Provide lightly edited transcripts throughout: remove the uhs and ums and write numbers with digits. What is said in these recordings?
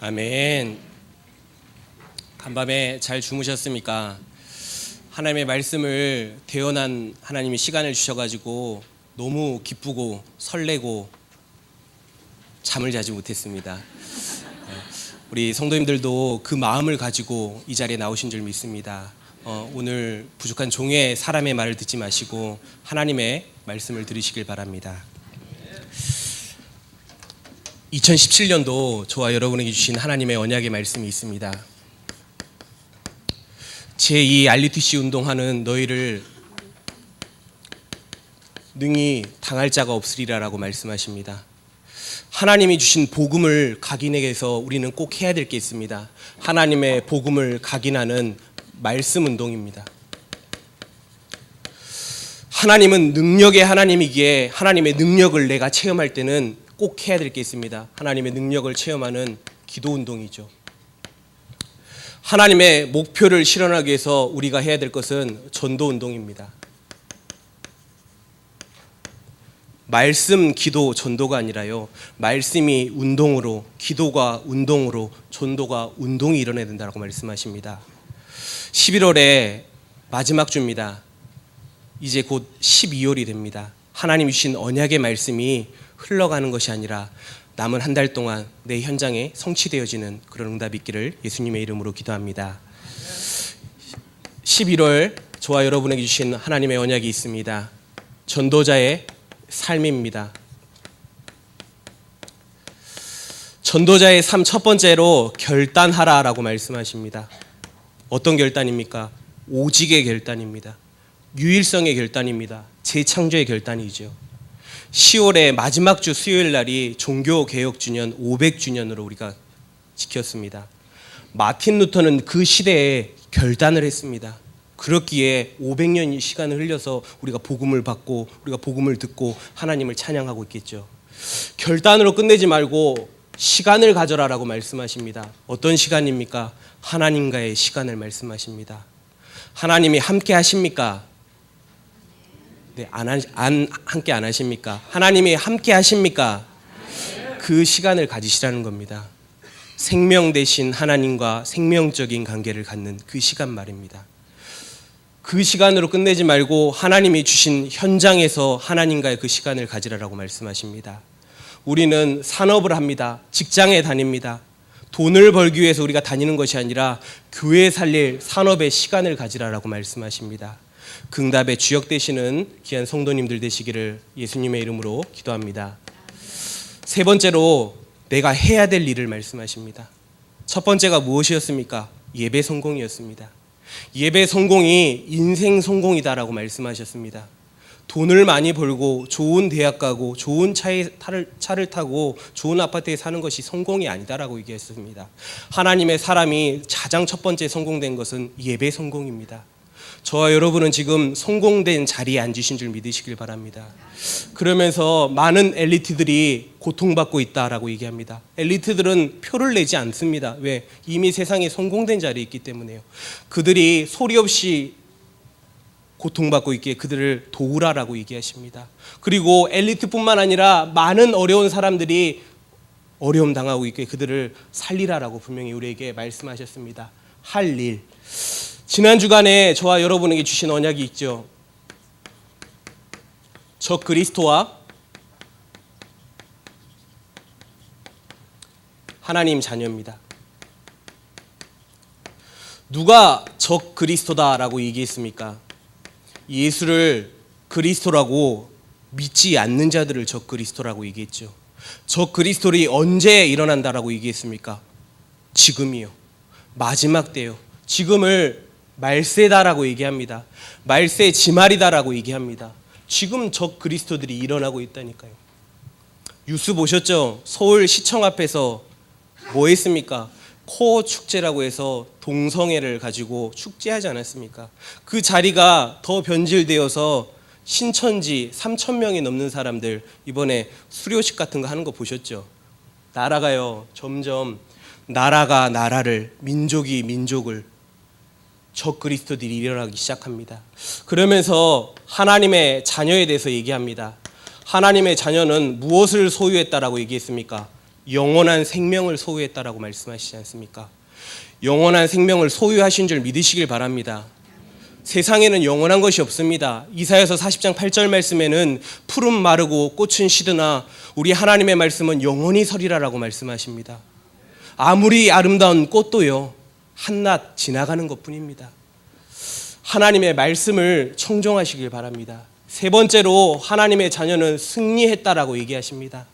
아멘. 간밤에 잘 주무셨습니까? 하나님의 말씀을 대언한 하나님이 시간을 주셔가지고 너무 기쁘고 설레고 잠을 자지 못했습니다. 우리 성도님들도 그 마음을 가지고 이 자리에 나오신 줄 믿습니다. 오늘 부족한 종의 사람의 말을 듣지 마시고 하나님의 말씀을 들으시길 바랍니다. 2017년도 저와 여러분에게 주신 하나님의 언약의 말씀이 있습니다. 제2 RUTC 운동하는 너희를 능히 당할 자가 없으리라라고 말씀하십니다. 하나님이 주신 복음을 각인해서 우리는 꼭 해야 될 게 있습니다. 하나님의 복음을 각인하는 말씀 운동입니다. 하나님은 능력의 하나님이기에 하나님의 능력을 내가 체험할 때는 꼭 해야 될 게 있습니다. 하나님의 능력을 체험하는 기도 운동이죠. 하나님의 목표를 실현하기 위해서 우리가 해야 될 것은 전도 운동입니다. 말씀, 기도, 전도가 아니라요. 말씀이 운동으로, 기도가 운동으로, 전도가 운동이 일어나야 된다고 말씀하십니다. 11월에 마지막 주입니다. 이제 곧 12월이 됩니다. 하나님 주신 언약의 말씀이 흘러가는 것이 아니라 남은 한 달 동안 내 현장에 성취되어지는 그런 응답이 있기를 예수님의 이름으로 기도합니다. 11월 저와 여러분에게 주신 하나님의 언약이 있습니다. 전도자의 삶입니다. 전도자의 삶 첫 번째로 결단하라라고 말씀하십니다. 어떤 결단입니까? 오직의 결단입니다. 유일성의 결단입니다. 재창조의 결단이죠. 10월의 마지막 주 수요일 날이 종교개혁주년 500주년으로 우리가 지켰습니다. 마틴 루터는 그 시대에 결단을 했습니다. 그렇기에 500년의 시간을 흘려서 우리가 복음을 받고 우리가 복음을 듣고 하나님을 찬양하고 있겠죠. 결단으로 끝내지 말고 시간을 가져라라고 말씀하십니다. 어떤 시간입니까? 하나님과의 시간을 말씀하십니다. 하나님이 함께 하십니까? 네, 함께 안 하십니까? 하나님이 함께 하십니까? 그 시간을 가지시라는 겁니다. 생명 되신 하나님과 생명적인 관계를 갖는 그 시간 말입니다. 그 시간으로 끝내지 말고 하나님이 주신 현장에서 하나님과의 그 시간을 가지라라고 말씀하십니다. 우리는 산업을 합니다. 직장에 다닙니다. 돈을 벌기 위해서 우리가 다니는 것이 아니라 교회 살릴 산업의 시간을 가지라라고 말씀하십니다. 응답의 주역 되시는 귀한 성도님들 되시기를 예수님의 이름으로 기도합니다. 세 번째로 내가 해야 될 일을 말씀하십니다. 첫 번째가 무엇이었습니까? 예배 성공이었습니다. 예배 성공이 인생 성공이다라고 말씀하셨습니다. 돈을 많이 벌고 좋은 대학 가고 좋은 차를 타고 좋은 아파트에 사는 것이 성공이 아니다라고 얘기했습니다. 하나님의 사람이 가장 첫 번째 성공된 것은 예배 성공입니다. 저와 여러분은 지금 성공된 자리에 앉으신 줄 믿으시길 바랍니다. 그러면서 많은 엘리트들이 고통받고 있다라고 얘기합니다. 엘리트들은 표를 내지 않습니다. 왜? 이미 세상에 성공된 자리에 있기 때문에요. 그들이 소리 없이 고통받고 있기에 그들을 도우라라고 얘기하십니다. 그리고 엘리트뿐만 아니라 많은 어려운 사람들이 어려움 당하고 있기에 그들을 살리라라고 분명히 우리에게 말씀하셨습니다. 할 일. 지난 주간에 저와 여러분에게 주신 언약이 있죠. 적 그리스도와 하나님 자녀입니다. 누가 적 그리스도다라고 얘기했습니까? 예수를 그리스도라고 믿지 않는 자들을 적 그리스도라고 얘기했죠. 적 그리스도를 언제 일어난다라고 얘기했습니까? 지금이요. 마지막 때요. 지금을 말세다라고 얘기합니다. 말세 지말이다라고 얘기합니다. 지금 적 그리스도들이 일어나고 있다니까요. 뉴스 보셨죠? 서울시청 앞에서 뭐 했습니까? 코어 축제라고 해서 동성애를 가지고 축제하지 않았습니까? 그 자리가 더 변질되어서 신천지 3,000명이 넘는 사람들 이번에 수료식 같은 거 하는 거 보셨죠? 나라가요. 점점 나라가 나라를, 민족이 민족을 적 그리스도들이 일어나기 시작합니다. 그러면서 하나님의 자녀에 대해서 얘기합니다. 하나님의 자녀는 무엇을 소유했다라고 얘기했습니까? 영원한 생명을 소유했다라고 말씀하시지 않습니까? 영원한 생명을 소유하신 줄 믿으시길 바랍니다. 세상에는 영원한 것이 없습니다. 이사야서 40장 8절 말씀에는 푸른 마르고 꽃은 시드나 우리 하나님의 말씀은 영원히 서리라라고 말씀하십니다. 아무리 아름다운 꽃도요, 한낱 지나가는 것뿐입니다. 하나님의 말씀을 청종하시길 바랍니다. 세 번째로 하나님의 자녀는 승리했다라고 얘기하십니다.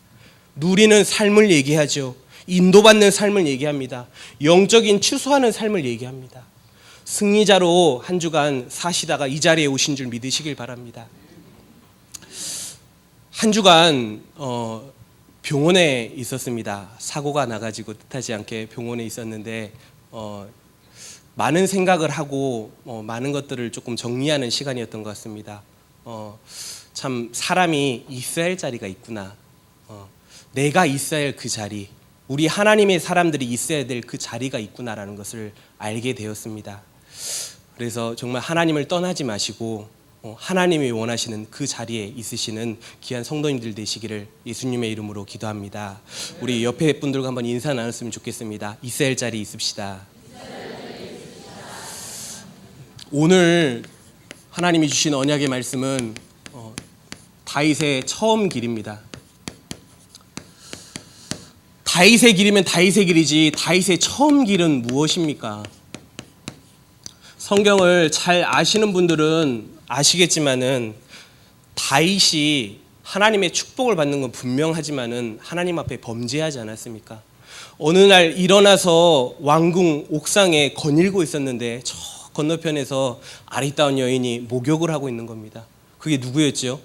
누리는 삶을 얘기하죠. 인도받는 삶을 얘기합니다. 영적인 추수하는 삶을 얘기합니다. 승리자로 한 주간 사시다가 이 자리에 오신 줄 믿으시길 바랍니다. 한 주간 병원에 있었습니다. 사고가 나가지고 뜻하지 않게 병원에 있었는데 많은 생각을 하고 많은 것들을 조금 정리하는 시간이었던 것 같습니다. 참 사람이 있어야 할 자리가 있구나. 내가 있어야 할 그 자리, 우리 하나님의 사람들이 있어야 될 그 자리가 있구나라는 것을 알게 되었습니다. 그래서 정말 하나님을 떠나지 마시고 하나님이 원하시는 그 자리에 있으시는 귀한 성도님들 되시기를 예수님의 이름으로 기도합니다. 우리 옆에 분들과 한번 인사 나눴으면 좋겠습니다. 있어야 할 자리에 있읍시다. 오늘 하나님이 주신 언약의 말씀은 다윗의 처음 길입니다. 다윗의 길이면 다윗의 길이지 다윗의 처음 길은 무엇입니까? 성경을 잘 아시는 분들은 아시겠지만은 다윗이 하나님의 축복을 받는 건 분명하지만은 하나님 앞에 범죄하지 않았습니까? 어느 날 일어나서 왕궁 옥상에 거닐고 있었는데 저 건너편에서 아리따운 여인이 목욕을 하고 있는 겁니다. 그게 누구였죠?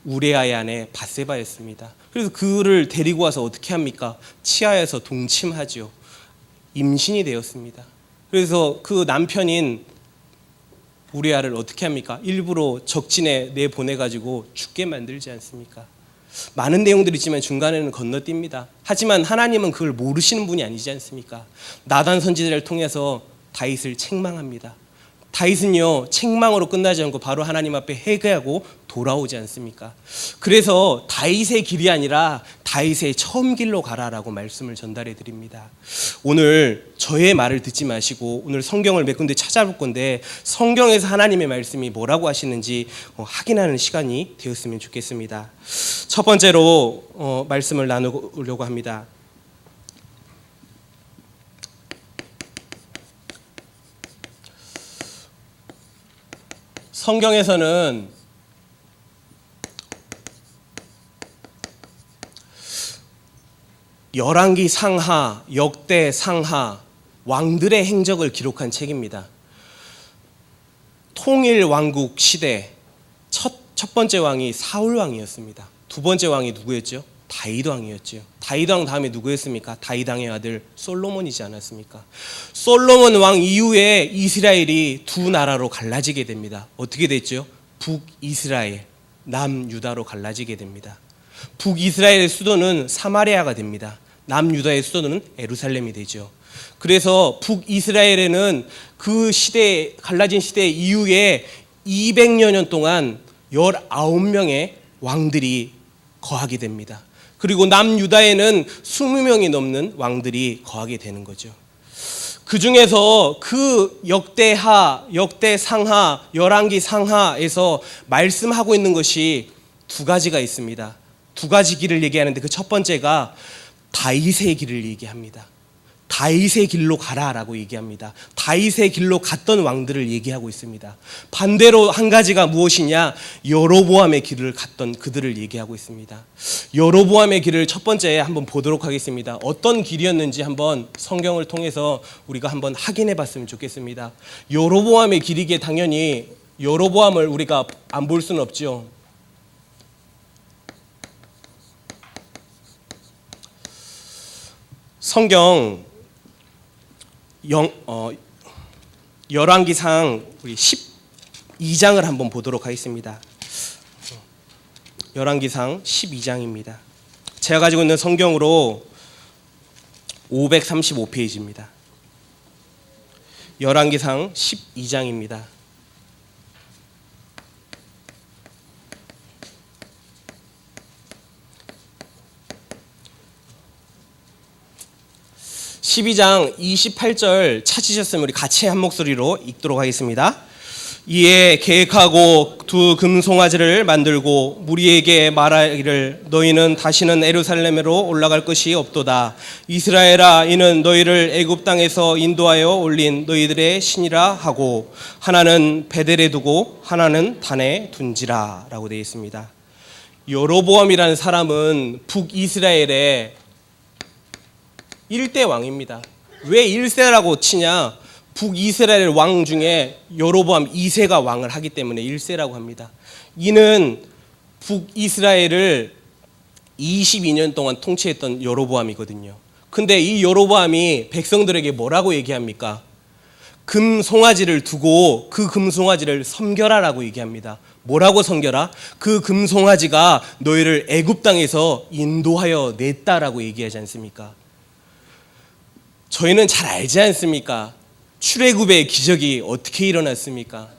우레아의 아내 밧세바였습니다. 그래서 그를 데리고 와서 어떻게 합니까? 치하에서 동침하죠. 임신이 되었습니다. 그래서 그 남편인 우레아를 어떻게 합니까? 일부러 적진에 내보내가지고 죽게 만들지 않습니까? 많은 내용들이 있지만 중간에는 건너뜁니다. 하지만 하나님은 그걸 모르시는 분이 아니지 않습니까? 나단 선지자를 통해서 다윗을 책망합니다. 다윗은요, 책망으로 끝나지 않고 바로 하나님 앞에 회개하고 돌아오지 않습니까? 그래서 다윗의 길이 아니라 다윗의 처음 길로 가라라고 말씀을 전달해 드립니다. 오늘 저의 말을 듣지 마시고 오늘 성경을 몇 군데 찾아볼 건데 성경에서 하나님의 말씀이 뭐라고 하시는지 확인하는 시간이 되었으면 좋겠습니다. 첫 번째로 말씀을 나누려고 합니다. 성경에서는 열왕기 상하, 역대 상하, 왕들의 행적을 기록한 책입니다. 통일 왕국 시대 첫 번째 왕이 사울 왕이었습니다. 두 번째 왕이 누구였죠? 다윗 왕이었죠. 다윗 왕 다음에 누구였습니까? 다윗 왕의 아들 솔로몬이지 않았습니까? 솔로몬 왕 이후에 이스라엘이 두 나라로 갈라지게 됩니다. 어떻게 됐죠? 북이스라엘, 남유다로 갈라지게 됩니다. 북이스라엘의 수도는 사마리아가 됩니다. 남유다의 수도는 예루살렘이 되죠. 그래서 북이스라엘에는 그 시대 갈라진 시대 이후에 200여 년 동안 19명의 왕들이 거하게 됩니다. 그리고 남유다에는 20명이 넘는 왕들이 거하게 되는 거죠. 그 중에서 그 역대하, 역대상하, 열왕기 상하에서 말씀하고 있는 것이 두 가지가 있습니다. 두 가지 길을 얘기하는데 그 첫 번째가 다윗의 길을 얘기합니다. 다윗의 길로 가라라고 얘기합니다. 다윗의 길로 갔던 왕들을 얘기하고 있습니다. 반대로 한 가지가 무엇이냐? 여로보암의 길을 갔던 그들을 얘기하고 있습니다. 여로보암의 길을 첫 번째 한번 보도록 하겠습니다. 어떤 길이었는지 한번 성경을 통해서 우리가 한번 확인해 봤으면 좋겠습니다. 여로보암의 길이기에 당연히 여로보암을 우리가 안 볼 수는 없죠. 성경 열왕기상 우리 12장을 한번 보도록 하겠습니다. 열왕기상 12장입니다. 제가 가지고 있는 성경으로 535페이지입니다. 열왕기상 12장입니다. 12장 28절 찾으셨으면 우리 같이 한 목소리로 읽도록 하겠습니다. 이에 계획하고 두 금송아지를 만들고 무리에게 말하기를 너희는 다시는 예루살렘으로 올라갈 것이 없도다. 이스라엘아 이는 너희를 애굽 땅에서 인도하여 올린 너희들의 신이라 하고 하나는 베델에 두고 하나는 단에 둔지라 라고 되어 있습니다. 여로보암이라는 사람은 북이스라엘의 1대 왕입니다. 왜 1세라고 치냐? 북이스라엘 왕 중에 여로보암 2세가 왕을 하기 때문에 1세라고 합니다. 이는 북이스라엘을 22년 동안 통치했던 여로보암이거든요. 근데 이 여로보암이 백성들에게 뭐라고 얘기합니까? 금송아지를 두고 그 금송아지를 섬겨라라고 얘기합니다. 뭐라고 섬겨라? 그 금송아지가 너희를 애굽 땅에서 인도하여 냈다라고 얘기하지 않습니까? 저희는 잘 알지 않습니까? 출애굽의 기적이 어떻게 일어났습니까?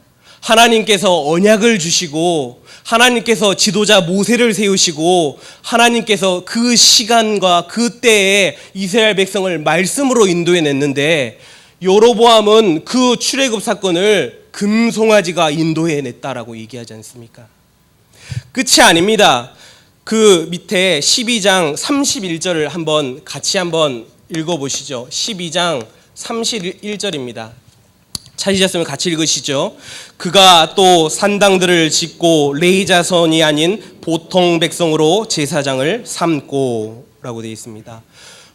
하나님께서 언약을 주시고 하나님께서 지도자 모세를 세우시고 하나님께서 그 시간과 그 때에 이스라엘 백성을 말씀으로 인도해냈는데 여로보암은 그 출애굽 사건을 금송아지가 인도해냈다라고 얘기하지 않습니까? 끝이 아닙니다. 그 밑에 12장 31절을 한번 같이 한번 읽어보시죠. 12장 31절입니다. 찾으셨으면 같이 읽으시죠. 그가 또 산당들을 짓고 레위 자손이 아닌 보통 백성으로 제사장을 삼고 라고 되어 있습니다.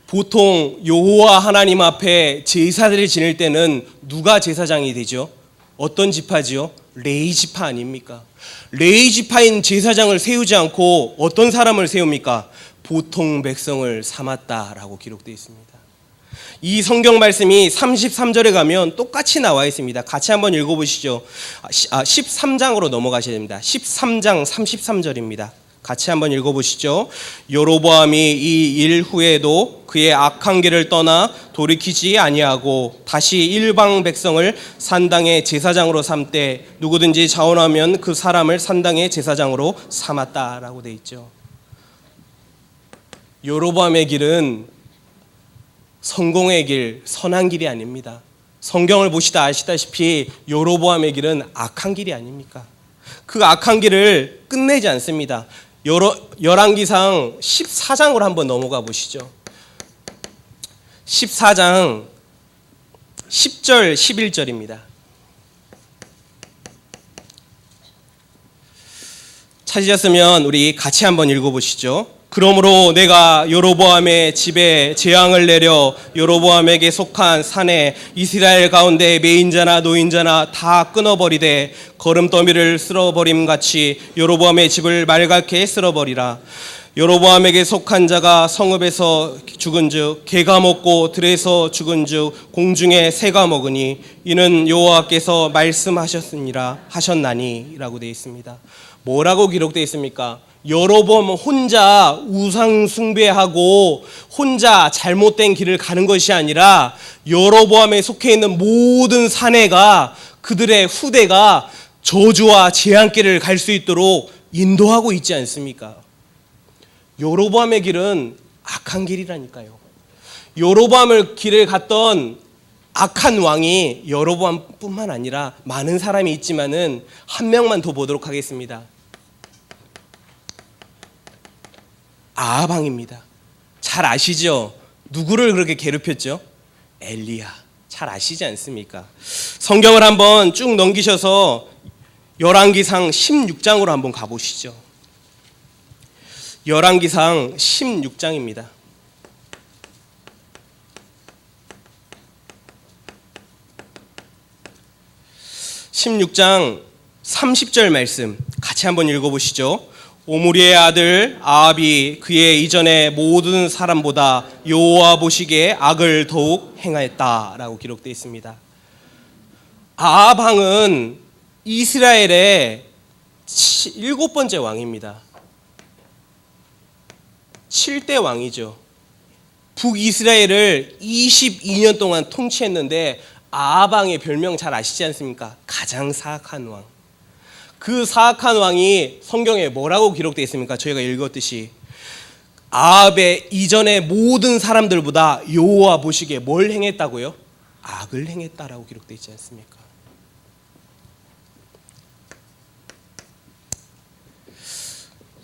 보통 여호와 하나님 앞에 제사를 지낼 때는 누가 제사장이 되죠? 어떤 지파지요? 레위 지파 아닙니까? 레위 지파인 제사장을 세우지 않고 어떤 사람을 세웁니까? 보통 백성을 삼았다라고 기록되어 있습니다. 이 성경 말씀이 33절에 가면 똑같이 나와 있습니다. 같이 한번 읽어보시죠. 13장으로 넘어가셔야 됩니다. 13장 33절입니다. 같이 한번 읽어보시죠. 여로보암이 이 일 후에도 그의 악한 길을 떠나 돌이키지 아니하고 다시 일방 백성을 산당의 제사장으로 삼되 누구든지 자원하면 그 사람을 산당의 제사장으로 삼았다라고 돼 있죠. 여로보암의 길은 성공의 길, 선한 길이 아닙니다. 성경을 보시다 아시다시피 여로보암의 길은 악한 길이 아닙니까? 그 악한 길을 끝내지 않습니다. 열왕기상 14장으로 한번 넘어가 보시죠. 14장 10절 11절입니다. 찾으셨으면 우리 같이 한번 읽어보시죠. 그러므로 내가 여로보암의 집에 재앙을 내려 여로보암에게 속한 산에 이스라엘 가운데 매인자나 노인자나 다 끊어버리되 거름더미를 쓸어버림같이 여로보암의 집을 맑게 쓸어버리라. 여로보암에게 속한 자가 성읍에서 죽은즉 개가 먹고 들에서 죽은즉 공중에 새가 먹으니 이는 여호와께서 말씀하셨으니라 하셨나니라고 되어 있습니다. 뭐라고 기록되어 있습니까? 여로보암 혼자 우상 숭배하고 혼자 잘못된 길을 가는 것이 아니라 여로보암에 속해 있는 모든 사내가 그들의 후대가 저주와 재앙길을 갈 수 있도록 인도하고 있지 않습니까? 여로보암의 길은 악한 길이라니까요. 여로보암을 길을 갔던 악한 왕이 여로보암뿐만 아니라 많은 사람이 있지만은 한 명만 더 보도록 하겠습니다. 아합 왕입니다. 잘 아시죠? 누구를 그렇게 괴롭혔죠? 엘리야. 잘 아시지 않습니까? 성경을 한번 쭉 넘기셔서 열왕기상 16장으로 한번 가보시죠. 열왕기상 16장입니다. 16장 30절 말씀 같이 한번 읽어보시죠. 오므리의 아들 아합이 그의 이전의 모든 사람보다 여호와 보시기에 악을 더욱 행하였다라고 기록되어 있습니다. 아합 왕은 이스라엘의 7번째 왕입니다. 7대 왕이죠. 북이스라엘을 22년 동안 통치했는데 아합 왕의 별명 잘 아시지 않습니까? 가장 사악한 왕. 그 사악한 왕이 성경에 뭐라고 기록되어 있습니까? 저희가 읽었듯이 아합의 이전의 모든 사람들보다 여호와 보시기에 뭘 행했다고요? 악을 행했다라고 기록되어 있지 않습니까?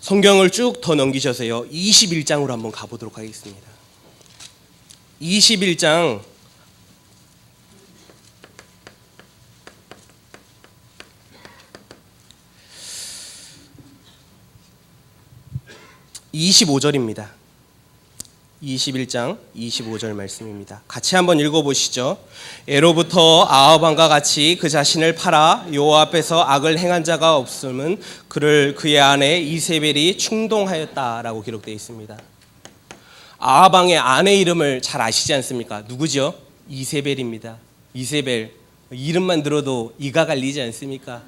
성경을 쭉 더 넘기셔서요 21장으로 한번 가보도록 하겠습니다. 21장 25절입니다. 21장 25절 말씀입니다. 같이 한번 읽어보시죠. 애로부터 아합 왕과 같이 그 자신을 팔아 여호와 앞에서 악을 행한 자가 없음은 그의 아내 이세벨이 충동하였다라고 기록되어 있습니다. 아합 왕의 아내 이름을 잘 아시지 않습니까? 누구죠? 이세벨입니다. 이세벨 이름만 들어도 이가 갈리지 않습니까?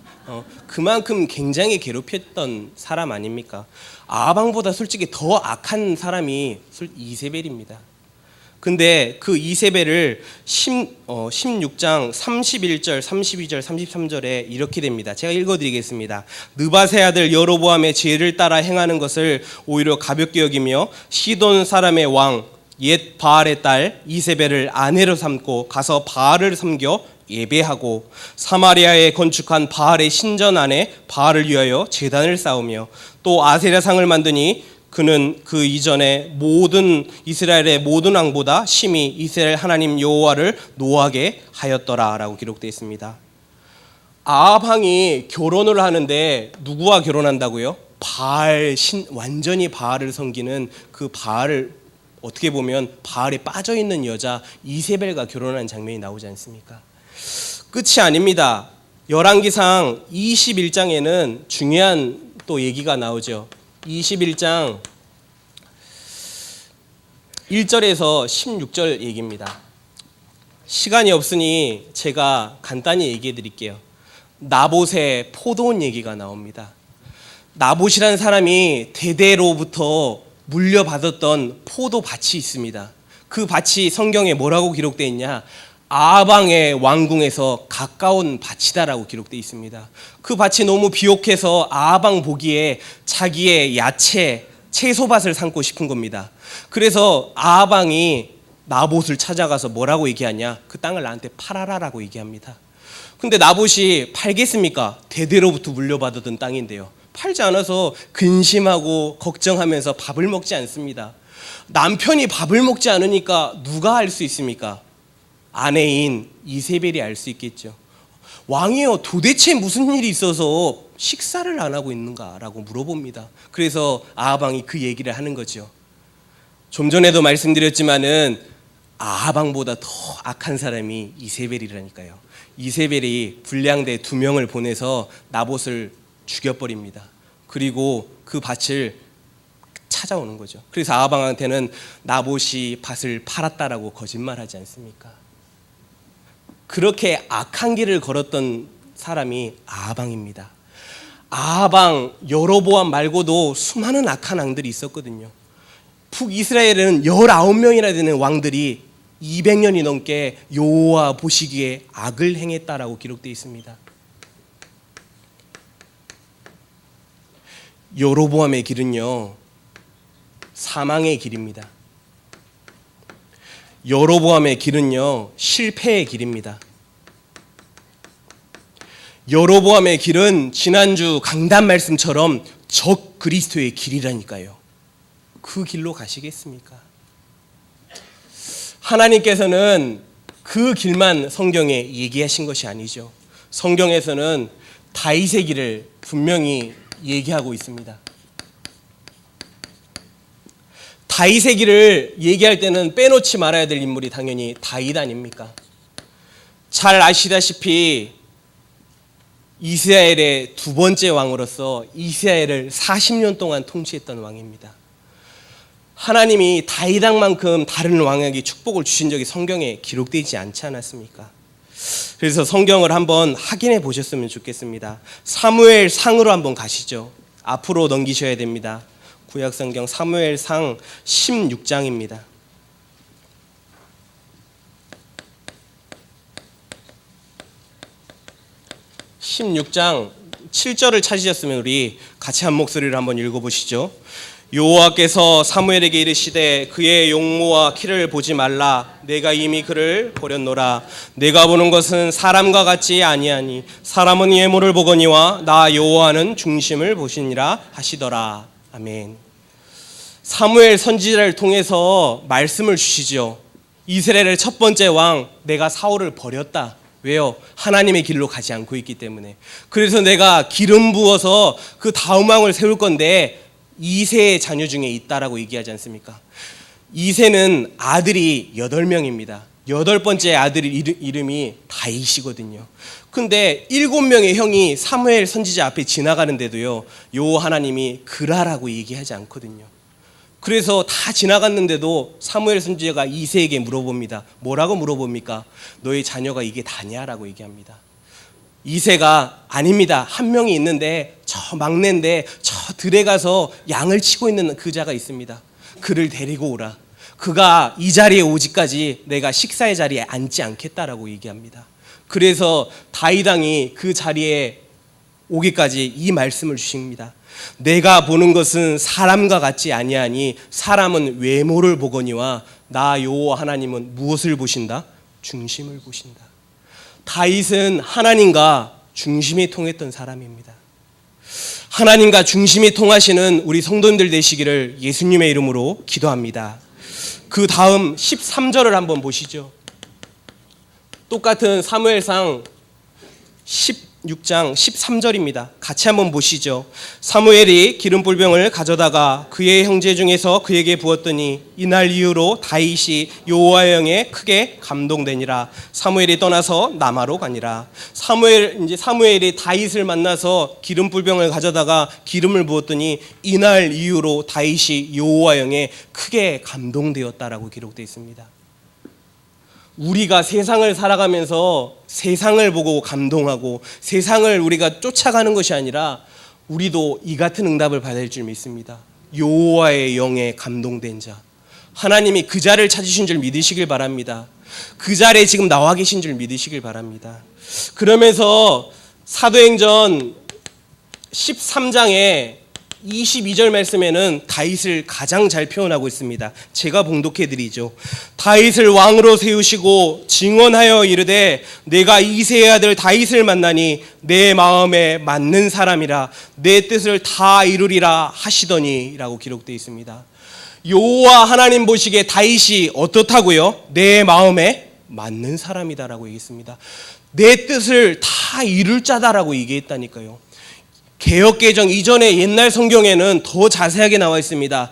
그만큼 굉장히 괴롭혔던 사람 아닙니까? 아합 왕보다 솔직히 더 악한 사람이 이세벨입니다. 근데 그 이세벨을 16장 31절, 32절, 33절에 이렇게 됩니다. 제가 읽어드리겠습니다. 느밧의 아들 여로보암의 죄를 따라 행하는 것을 오히려 가볍게 여기며 시돈 사람의 왕 옛 바알의 딸 이세벨을 아내로 삼고 가서 바알을 섬겨 예배하고 사마리아에 건축한 바알의 신전 안에 바알을 위하여 제단을 쌓으며 또 아세라상을 만드니 그는 그 이전에 모든 이스라엘의 모든 왕보다 심히 이스라엘 하나님 여호와를 노하게 하였더라라고 기록되어 있습니다. 아합 왕이 결혼을 하는데 누구와 결혼한다고요? 완전히 바알을 섬기는 그 바알을 어떻게 보면 바알에 빠져 있는 여자 이세벨과 결혼하는 장면이 나오지 않습니까? 끝이 아닙니다. 열왕기상 21장에는 중요한 또 얘기가 나오죠. 21장 1절에서 16절 얘기입니다. 시간이 없으니 제가 간단히 얘기해 드릴게요. 나봇의 포도원 얘기가 나옵니다. 나봇이라는 사람이 대대로부터 물려받았던 포도밭이 있습니다. 그 밭이 성경에 뭐라고 기록되어 있냐? 아합 왕의 왕궁에서 가까운 밭이다라고 기록되어 있습니다. 그 밭이 너무 비옥해서 아합 왕 보기에 자기의 야채, 채소밭을 삼고 싶은 겁니다. 그래서 아합 왕이 나봇을 찾아가서 뭐라고 얘기하냐? 그 땅을 나한테 팔아라라고 얘기합니다. 근데 나봇이 팔겠습니까? 대대로부터 물려받았던 땅인데요. 팔지 않아서 근심하고 걱정하면서 밥을 먹지 않습니다. 남편이 밥을 먹지 않으니까 누가 알 수 있습니까? 아내인 이세벨이 알 수 있겠죠. 왕이요, 도대체 무슨 일이 있어서 식사를 안 하고 있는가라고 물어봅니다. 그래서 아합 왕이 그 얘기를 하는 거죠. 좀 전에도 말씀드렸지만은 아합 왕보다 더 악한 사람이 이세벨이라니까요. 이세벨이 불량대 2명을 보내서 나봇을 죽여버립니다. 그리고 그 밭을 찾아오는 거죠. 그래서 아합 왕한테는 나봇이 밭을 팔았다라고 거짓말하지 않습니까? 그렇게 악한 길을 걸었던 사람이 아합 왕입니다. 아합 왕 여로보암 말고도 수많은 악한 왕들이 있었거든요. 북이스라엘에는 19명이나 되는 왕들이 200년이 넘게 여호와 보시기에 악을 행했다라고 기록되어 있습니다. 여로보암의 길은요, 사망의 길입니다. 여로보암의 길은요, 실패의 길입니다. 여로보암의 길은 지난주 강단 말씀처럼 적 그리스도의 길이라니까요. 그 길로 가시겠습니까? 하나님께서는 그 길만 성경에 얘기하신 것이 아니죠. 성경에서는 다윗의 길을 분명히 얘기하고 있습니다. 다윗의 길을 얘기할 때는 빼놓지 말아야 될 인물이 당연히 다윗 아닙니까? 잘 아시다시피 이스라엘의 2번째 왕으로서 이스라엘을 40년 동안 통치했던 왕입니다. 하나님이 다윗 왕만큼 다른 왕에게 축복을 주신 적이 성경에 기록되지 않지 않았습니까? 그래서 성경을 한번 확인해 보셨으면 좋겠습니다. 사무엘 상으로 한번 가시죠. 앞으로 넘기셔야 됩니다. 구약성경 사무엘 상 16장입니다. 16장 7절을 찾으셨으면 우리 같이 한 목소리를 한번 읽어보시죠. 여호와께서 사무엘에게 이르시되 그의 용모와 키를 보지 말라. 내가 이미 그를 보렸노라. 내가 보는 것은 사람과 같지 아니하니 사람은 외모를 보거니와 나 여호와는 중심을 보시니라 하시더라. 아멘. 사무엘 선지자를 통해서 말씀을 주시죠. 이스라엘의 첫 번째 왕, 내가 사울을 버렸다. 왜요? 하나님의 길로 가지 않고 있기 때문에. 그래서 내가 기름 부어서 그 다음 왕을 세울 건데 이세의 자녀 중에 있다라고 얘기하지 않습니까? 이세는 아들이 8명입니다. 8번째 아들 이름이 다윗이거든요. 근데 7명의 형이 사무엘 선지자 앞에 지나가는데도요, 여호와 하나님이 그라라고 얘기하지 않거든요. 그래서 다 지나갔는데도 사무엘 선지자가 이세에게 물어봅니다. 뭐라고 물어봅니까? 너의 자녀가 이게 다냐라고 얘기합니다. 이세가 아닙니다. 한 명이 있는데 저 막내인데 저 들에 가서 양을 치고 있는 그 자가 있습니다. 그를 데리고 오라. 그가 이 자리에 오지까지 내가 식사의 자리에 앉지 않겠다라고 얘기합니다. 그래서 다윗 왕이 그 자리에 오기까지 이 말씀을 주십니다. 내가 보는 것은 사람과 같지 아니하니 사람은 외모를 보거니와 나 여호와 하나님은 무엇을 보신다? 중심을 보신다. 다윗은 하나님과 중심이 통했던 사람입니다. 하나님과 중심이 통하시는 우리 성도님들 되시기를 예수님의 이름으로 기도합니다. 그 다음 13절을 한번 보시죠. 똑같은 사무엘상 16장 13절입니다. 같이 한번 보시죠. 사무엘이 기름불병을 가져다가 그의 형제 중에서 그에게 부었더니 이날 이후로 다윗이 여호와의 영에 크게 감동되니라. 사무엘이 떠나서 라마로 가니라. 사무엘이 다윗을 만나서 기름불병을 가져다가 기름을 부었더니 이날 이후로 다윗이 여호와의 영에 크게 감동되었다라고 기록되어 있습니다. 우리가 세상을 살아가면서 세상을 보고 감동하고 세상을 우리가 쫓아가는 것이 아니라 우리도 이 같은 응답을 받을 줄 믿습니다. 여호와의 영에 감동된 자, 하나님이 그 자를 찾으신 줄 믿으시길 바랍니다. 그 자리에 지금 나와 계신 줄 믿으시길 바랍니다. 그러면서 사도행전 13장에 22절 말씀에는 다윗을 가장 잘 표현하고 있습니다. 제가 봉독해 드리죠. 다윗을 왕으로 세우시고 증언하여 이르되 내가 이새의 아들 다윗을 만나니 내 마음에 맞는 사람이라 내 뜻을 다 이루리라 하시더니 라고 기록되어 있습니다. 여호와 하나님 보시기에 다윗이 어떻다고요? 내 마음에 맞는 사람이다라고 얘기했습니다. 내 뜻을 다 이룰 자다라고 얘기했다니까요. 개역개정 이전의 옛날 성경에는 더 자세하게 나와 있습니다.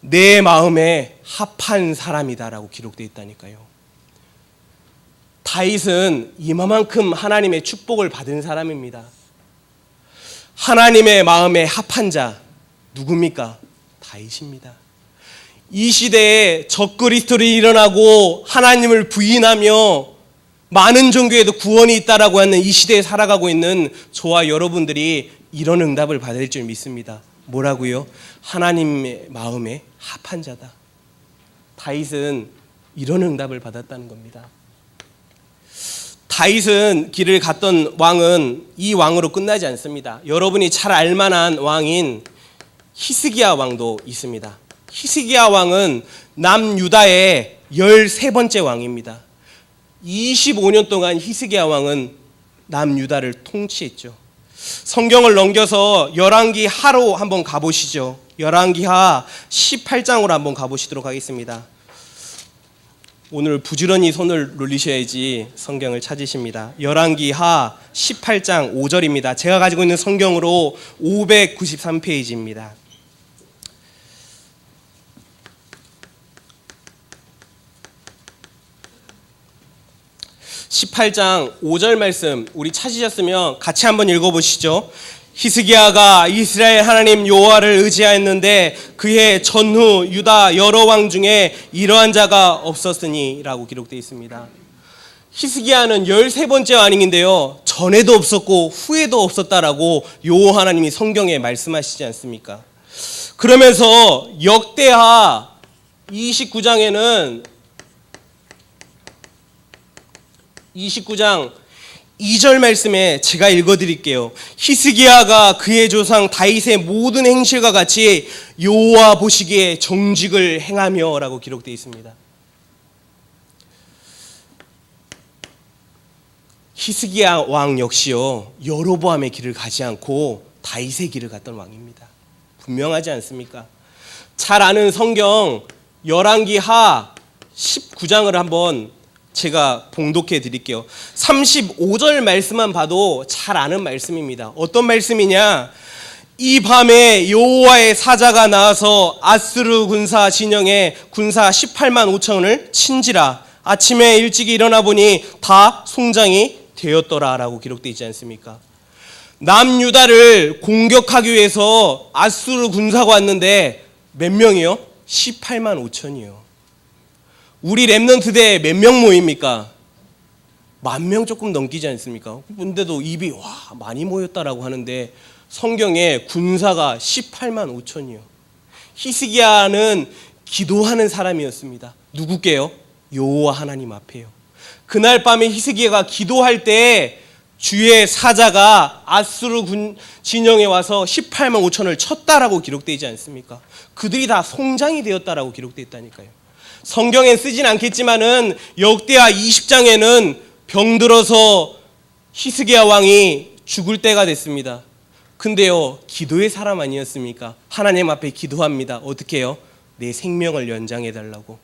내 마음에 합한 사람이다라고 기록되어 있다니까요. 다윗은 이만큼 하나님의 축복을 받은 사람입니다. 하나님의 마음에 합한 자 누굽니까? 다윗입니다. 이 시대에 적그리스도들이 일어나고 하나님을 부인하며 많은 종교에도 구원이 있다라고 하는 이 시대에 살아가고 있는 저와 여러분들이 이런 응답을 받을 줄 믿습니다. 뭐라고요? 하나님의 마음에 합한 자다. 다윗은 이런 응답을 받았다는 겁니다. 다윗은 길을 갔던 왕은 이 왕으로 끝나지 않습니다. 여러분이 잘 알만한 왕인 히스기야 왕도 있습니다. 히스기야 왕은 남유다의 13번째 왕입니다. 25년 동안 히스기야 왕은 남유다를 통치했죠. 성경을 넘겨서 열왕기 하로 한번 가보시죠. 열왕기 하 18장으로 한번 가보시도록 하겠습니다. 오늘 부지런히 손을 놀리셔야지 성경을 찾으십니다. 열왕기 하 18장 5절입니다. 제가 가지고 있는 성경으로 593페이지입니다. 18장 5절 말씀 우리 찾으셨으면 같이 한번 읽어보시죠. 히스기야가 이스라엘 하나님 여호와를 의지하였는데 그의 전후 유다 여러 왕 중에 이러한 자가 없었으니 라고 기록되어 있습니다. 히스기야는 13번째 왕인데요, 전에도 없었고 후에도 없었다라고 여호와 하나님이 성경에 말씀하시지 않습니까? 그러면서 역대하 29장에는 29장 2절 말씀에 제가 읽어드릴게요. 히스기야가 그의 조상 다윗의 모든 행실과 같이 여호와 보시기에 정직을 행하며 라고 기록되어 있습니다. 히스기야 왕 역시요, 여로보암의 길을 가지 않고 다윗의 길을 갔던 왕입니다. 분명하지 않습니까? 잘 아는 성경 열왕기하 19장을 한번 제가 봉독해 드릴게요. 35절 말씀만 봐도 잘 아는 말씀입니다. 어떤 말씀이냐? 이 밤에 여호와의 사자가 나와서 아수르 군사 진영에 군사 18만 5천을 친지라. 아침에 일찍이 일어나 보니 다 송장이 되었더라 라고 기록되어 있지 않습니까? 남유다를 공격하기 위해서 아수르 군사가 왔는데 몇 명이요? 18만 5천이요. 우리 렘넌트대 몇 명 모입니까? 10,000명 조금 넘기지 않습니까? 근데도 입이 많이 모였다라고 하는데 성경에 군사가 18만 5천이요. 히스기야는 기도하는 사람이었습니다. 누구께요? 여호와 하나님 앞에요. 그날 밤에 히스기야가 기도할 때 주의 사자가 아수르 군 진영에 와서 18만 5천을 쳤다라고 기록되지 않습니까? 그들이 다 송장이 되었다라고 기록되어 있다니까요. 성경엔 쓰진 않겠지만은 역대하 20장에는 병들어서 히스기야 왕이 죽을 때가 됐습니다. 근데요, 기도의 사람 아니었습니까? 하나님 앞에 기도합니다. 어떻게 해요? 내 생명을 연장해 달라고.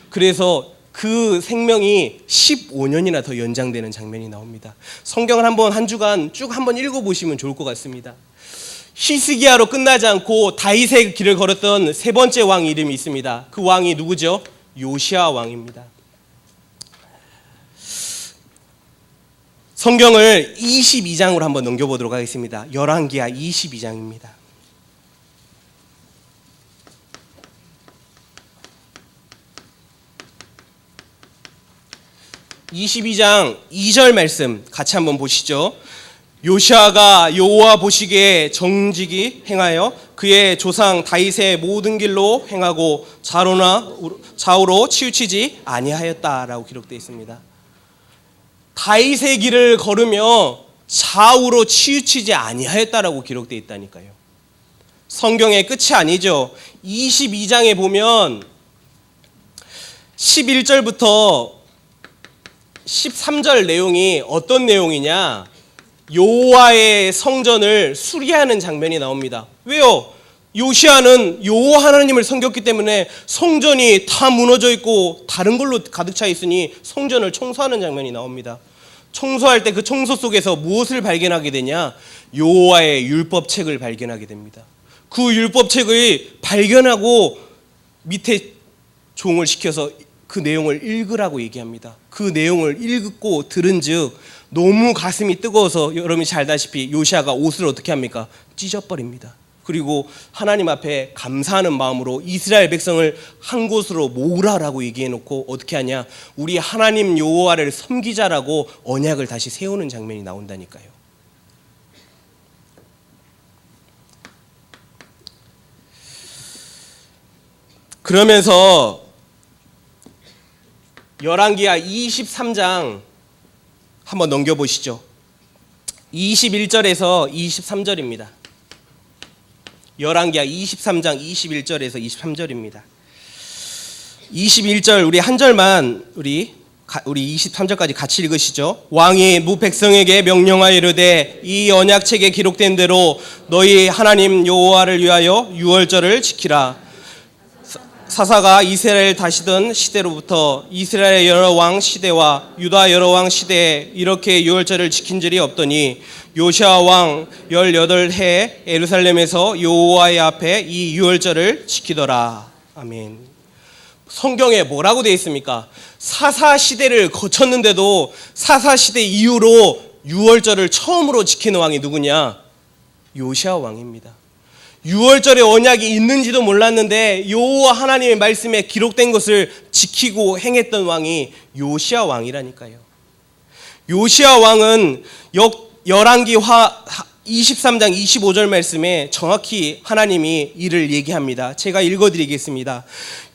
그래서 그 생명이 15년이나 더 연장되는 장면이 나옵니다. 성경을 한 주간 쭉 한번 읽어보시면 좋을 것 같습니다. 히스기야로 끝나지 않고 다윗의 길을 걸었던 세 번째 왕 이름이 있습니다. 그 왕이 누구죠? 요시야 왕입니다. 성경을 22장으로 한번 넘겨보도록 하겠습니다. 열왕기하 22장입니다. 22장 2절 말씀 같이 한번 보시죠. 요시야가 여호와 보시기에 정직히 행하여 그의 조상 다윗의 모든 길로 행하고 좌우로 치우치지 아니하였다라고 기록되어 있습니다. 다윗의 길을 걸으며 좌우로 치우치지 아니하였다라고 기록되어 있다니까요. 성경의 끝이 아니죠. 22장에 보면 11절부터 13절 내용이 어떤 내용이냐? 여호와의 성전을 수리하는 장면이 나옵니다. 왜요? 요시야는 여호와 하나님을 섬겼기 때문에 성전이 다 무너져 있고 다른 걸로 가득 차 있으니 성전을 청소하는 장면이 나옵니다. 청소할 때 그 청소 속에서 무엇을 발견하게 되냐? 여호와의 율법책을 발견하게 됩니다. 그 율법책을 발견하고 밑에 종을 시켜서 그 내용을 읽으라고 얘기합니다. 그 내용을 읽고 들은즉 너무 가슴이 뜨거워서 여러분이 잘 아다시피 요시야가 옷을 어떻게 합니까? 찢어버립니다. 그리고 하나님 앞에 감사하는 마음으로 이스라엘 백성을 한 곳으로 모으라라고 얘기해놓고 어떻게 하냐? 우리 하나님 여호와를 섬기자라고 언약을 다시 세우는 장면이 나온다니까요. 그러면서 열왕기하 23장 한번 넘겨보시죠. 21절에서 23절입니다. 열왕기하 23장 21절에서 23절입니다. 21절 우리 한 절만 우리 23절까지 같이 읽으시죠. 왕이 무 백성에게 명령하여 이르되 이 언약책에 기록된 대로 너희 하나님 여호와를 위하여 유월절을 지키라. 사사가 이스라엘 다시던 시대로부터 이스라엘 여러 왕 시대와 유다 여러 왕 시대에 이렇게 유월절을 지킨 적이 없더니 요시야 왕 18해 예루살렘에서 여호와의 앞에 이 유월절을 지키더라. 아멘. 성경에 뭐라고 되어 있습니까? 사사 시대를 거쳤는데도 사사 시대 이후로 유월절을 처음으로 지키는 왕이 누구냐? 요시야 왕입니다. 유월절의 언약이 있는지도 몰랐는데 여호와 하나님의 말씀에 기록된 것을 지키고 행했던 왕이 요시야 왕이라니까요. 요시야 왕은 열왕기하 23장 25절 말씀에 정확히 하나님이 이를 얘기합니다. 제가 읽어드리겠습니다.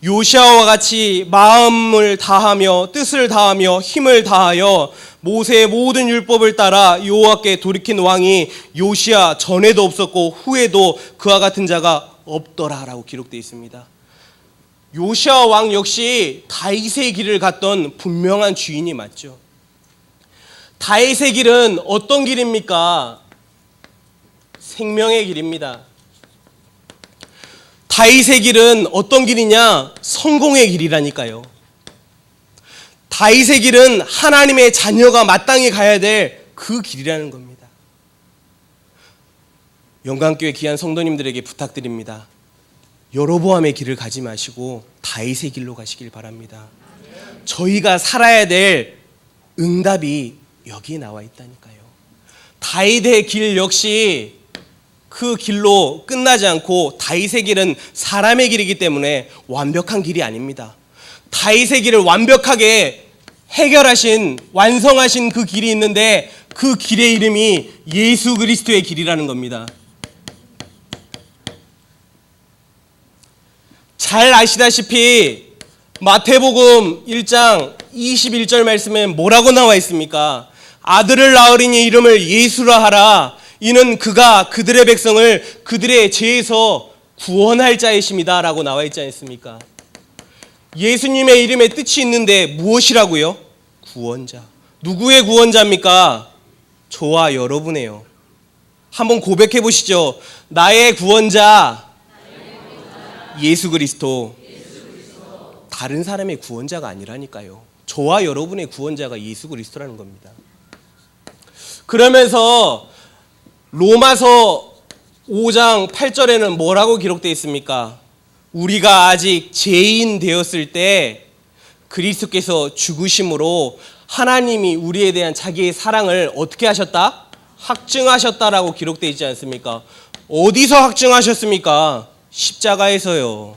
요시아와 같이 마음을 다하며 뜻을 다하며 힘을 다하여 모세의 모든 율법을 따라 여호와께 돌이킨 왕이 요시아 전에도 없었고 후에도 그와 같은 자가 없더라라고 기록되어 있습니다. 요시아 왕 역시 다윗의 길을 갔던 분명한 주인이 맞죠. 다윗의 길은 어떤 길입니까? 생명의 길입니다. 다윗의 길은 어떤 길이냐? 성공의 길이라니까요. 다윗의 길은 하나님의 자녀가 마땅히 가야 될 그 길이라는 겁니다. 영광교회 귀한 성도님들에게 부탁드립니다. 여로보암의 길을 가지 마시고 다윗의 길로 가시길 바랍니다. 저희가 살아야 될 응답이 여기에 나와 있다니까요. 다윗의 길 역시 그 길로 끝나지 않고 다윗의 길은 사람의 길이기 때문에 완벽한 길이 아닙니다. 다윗의 길을 완벽하게 해결하신, 완성하신 그 길이 있는데 그 길의 이름이 예수 그리스도의 길이라는 겁니다. 잘 아시다시피 마태복음 1장 21절 말씀에 뭐라고 나와 있습니까? 아들을 낳으리니 이름을 예수라 하라. 이는 그가 그들의 백성을 그들의 죄에서 구원할 자이십니다 라고 나와 있지 않습니까? 예수님의 이름에 뜻이 있는데 무엇이라고요? 구원자. 누구의 구원자입니까? 저와 여러분이에요. 한번 고백해 보시죠. 나의 구원자 예수 그리스도. 다른 사람의 구원자가 아니라니까요. 저와 여러분의 구원자가 예수 그리스도라는 겁니다. 그러면서 로마서 5장 8절에는 뭐라고 기록되어 있습니까? 우리가 아직 죄인 되었을 때 그리스도께서 죽으심으로 하나님이 우리에 대한 자기의 사랑을 어떻게 하셨다? 확증하셨다라고 기록되어 있지 않습니까? 어디서 확증하셨습니까? 십자가에서요.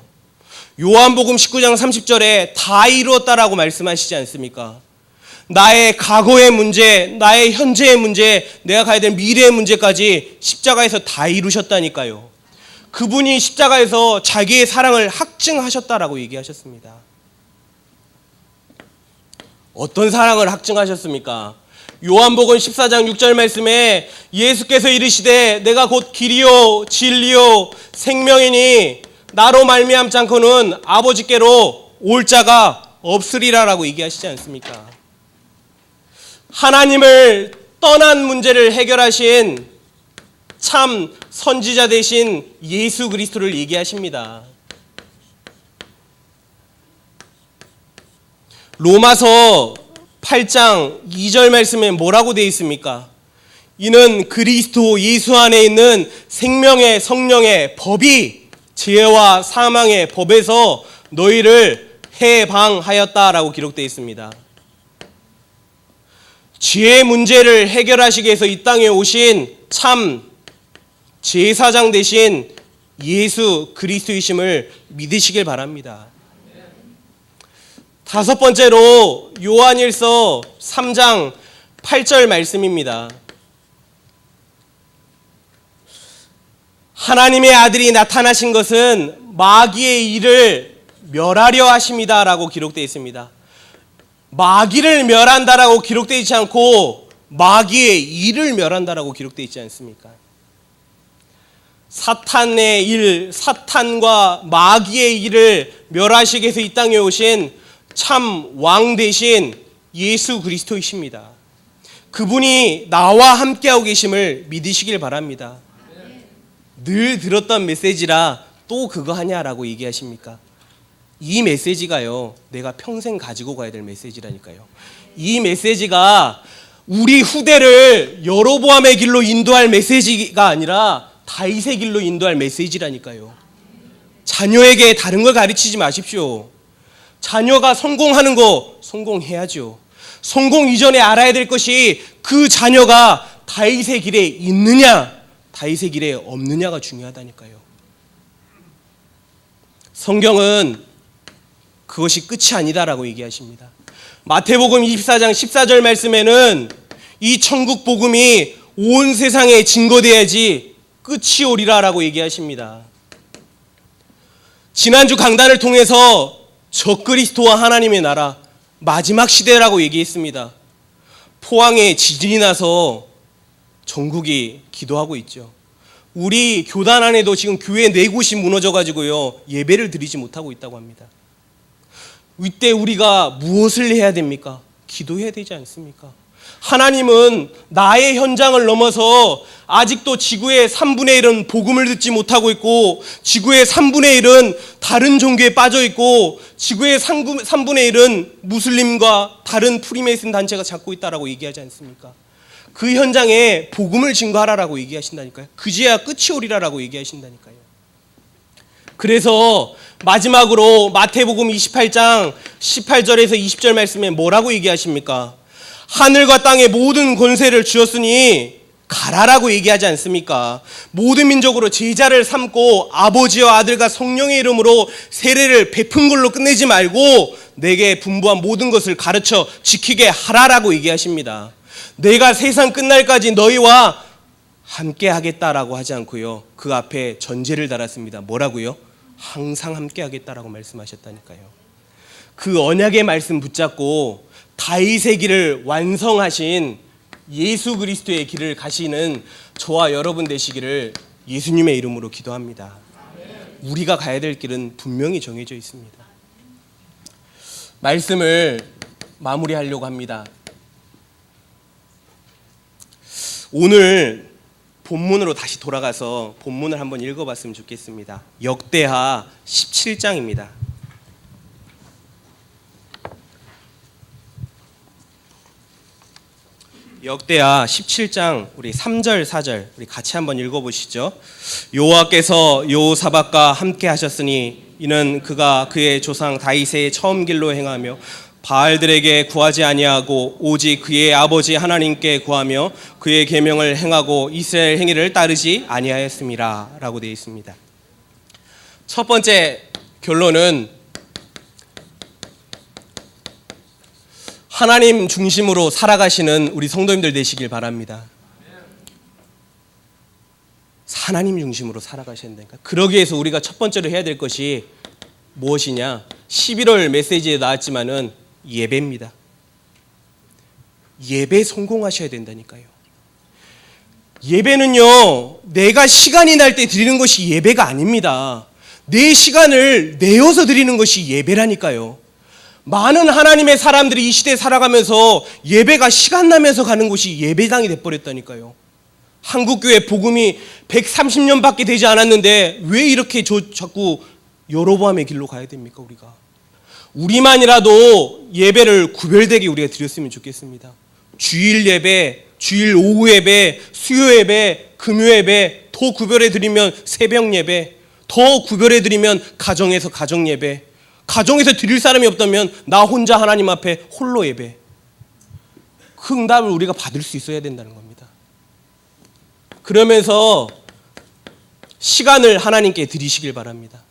요한복음 19장 30절에 다 이루었다라고 말씀하시지 않습니까? 나의 과거의 문제, 나의 현재의 문제, 내가 가야 될 미래의 문제까지 십자가에서 다 이루셨다니까요. 그분이 십자가에서 자기의 사랑을 확증하셨다라고 얘기하셨습니다. 어떤 사랑을 확증하셨습니까? 요한복음 14장 6절 말씀에 예수께서 이르시되 내가 곧 길이요 진리요 생명이니 나로 말미암지 않고는 아버지께로 올 자가 없으리라라고 얘기하시지 않습니까? 하나님을 떠난 문제를 해결하신 참 선지자 되신 예수 그리스도를 얘기하십니다. 로마서 8장 2절 말씀에 뭐라고 되어 있습니까? 이는 그리스도 예수 안에 있는 생명의 성령의 법이 죄와 사망의 법에서 너희를 해방하였다라고 기록되어 있습니다. 죄의 문제를 해결하시기 위해서 이 땅에 오신 참 제사장 되신 예수 그리스도이심을 믿으시길 바랍니다. 다섯 번째로 요한일서 3장 8절 말씀입니다. 하나님의 아들이 나타나신 것은 마귀의 일을 멸하려 하심이다 라고 기록되어 있습니다. 마귀를 멸한다라고 기록되어 있지 않고 마귀의 일을 멸한다라고 기록되어 있지 않습니까? 사탄의 일, 사탄과 마귀의 일을 멸하시기 위해서 이 땅에 오신 참 왕 대신 예수 그리스도이십니다. 그분이 나와 함께하고 계심을 믿으시길 바랍니다. 늘 들었던 메시지라 또 그거 하냐라고 얘기하십니까? 이 메시지가요, 내가 평생 가지고 가야 될 메시지라니까요. 이 메시지가 우리 후대를 여로보암의 길로 인도할 메시지가 아니라 다윗의 길로 인도할 메시지라니까요. 자녀에게 다른 걸 가르치지 마십시오. 자녀가 성공하는 거 성공해야죠. 성공 이전에 알아야 될 것이 그 자녀가 다윗의 길에 있느냐, 다윗의 길에 없느냐가 중요하다니까요. 성경은 그것이 끝이 아니다라고 얘기하십니다. 마태복음 24장 14절 말씀에는 이 천국 복음이 온 세상에 증거돼야지 끝이 오리라라고 얘기하십니다. 지난주 강단을 통해서 적그리스도와 하나님의 나라 마지막 시대라고 얘기했습니다. 포항에 지진이 나서 전국이 기도하고 있죠. 우리 교단 안에도 지금 교회 4곳이 무너져가지고요, 예배를 드리지 못하고 있다고 합니다. 이때 우리가 무엇을 해야 됩니까? 기도해야 되지 않습니까? 하나님은 나의 현장을 넘어서 아직도 지구의 3분의 1은 복음을 듣지 못하고 있고, 지구의 3분의 1은 다른 종교에 빠져 있고, 지구의 3분의 1은 무슬림과 다른 프리메이슨 단체가 잡고 있다라고 얘기하지 않습니까? 그 현장에 복음을 증거하라라고 얘기하신다니까요. 그제야 끝이 오리라라고 얘기하신다니까요. 그래서 마지막으로 마태복음 28장 18절에서 20절 말씀에 뭐라고 얘기하십니까? 하늘과 땅의 모든 권세를 주었으니 가라라고 얘기하지 않습니까? 모든 민족으로 제자를 삼고 아버지와 아들과 성령의 이름으로 세례를 베푼 걸로 끝내지 말고 내게 분부한 모든 것을 가르쳐 지키게 하라라고 얘기하십니다. 내가 세상 끝날까지 너희와 함께 하겠다라고 하지 않고요, 그 앞에 전제를 달았습니다. 뭐라고요? 항상 함께 하겠다라고 말씀하셨다니까요. 그 언약의 말씀 붙잡고 다윗의 길을 완성하신 예수 그리스도의 길을 가시는 저와 여러분 되시기를 예수님의 이름으로 기도합니다. 우리가 가야 될 길은 분명히 정해져 있습니다. 말씀을 마무리하려고 합니다. 오늘 본문으로 다시 돌아가서 본문을 한번 읽어봤으면 좋겠습니다. 역대하 17장입니다. 역대하 17장 우리 3절 4절 우리 같이 한번 읽어보시죠. 여호와께서 여호사밧과 함께 하셨으니 이는 그가 그의 조상 다윗의 처음 길로 행하며 바알들에게 구하지 아니하고 오직 그의 아버지 하나님께 구하며 그의 계명을 행하고 이스라엘 행위를 따르지 아니하였음이라 라고 되어 있습니다. 첫 번째 결론은 하나님 중심으로 살아가시는 우리 성도님들 되시길 바랍니다. 하나님 중심으로 살아가셔야 된다니까. 그러기 위해서 우리가 첫 번째로 해야 될 것이 무엇이냐? 11월 메시지에 나왔지만은 예배입니다. 예배 성공하셔야 된다니까요. 예배는요, 내가 시간이 날 때 드리는 것이 예배가 아닙니다. 내 시간을 내어서 드리는 것이 예배라니까요. 많은 하나님의 사람들이 이 시대에 살아가면서 예배가 시간 나면서 가는 곳이 예배당이 돼버렸다니까요. 한국교회 복음이 130년밖에 되지 않았는데 왜 이렇게 자꾸 여로보암의 길로 가야 됩니까? 우리만이라도 예배를 구별되게 우리가 드렸으면 좋겠습니다. 주일 예배, 주일 오후 예배, 수요 예배, 금요 예배, 더 구별해 드리면 새벽 예배, 더 구별해 드리면 가정에서 가정 예배, 가정에서 드릴 사람이 없다면 나 혼자 하나님 앞에 홀로 예배. 그 응답을 우리가 받을 수 있어야 된다는 겁니다. 그러면서 시간을 하나님께 드리시길 바랍니다.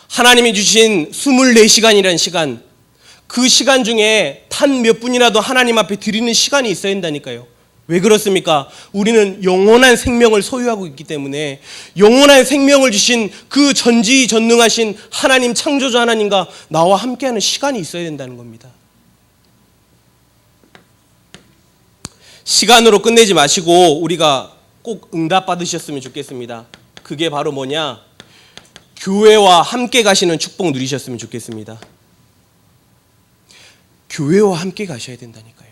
하나님이 주신 24시간이라는 시간, 그 시간 중에 단 몇 분이라도 하나님 앞에 드리는 시간이 있어야 된다니까요. 왜 그렇습니까? 우리는 영원한 생명을 소유하고 있기 때문에 영원한 생명을 주신 그 전지전능하신 하나님, 창조주 하나님과 나와 함께하는 시간이 있어야 된다는 겁니다. 시간으로 끝내지 마시고 우리가 꼭 응답 받으셨으면 좋겠습니다. 그게 바로 뭐냐? 교회와 함께 가시는 축복 누리셨으면 좋겠습니다. 교회와 함께 가셔야 된다니까요.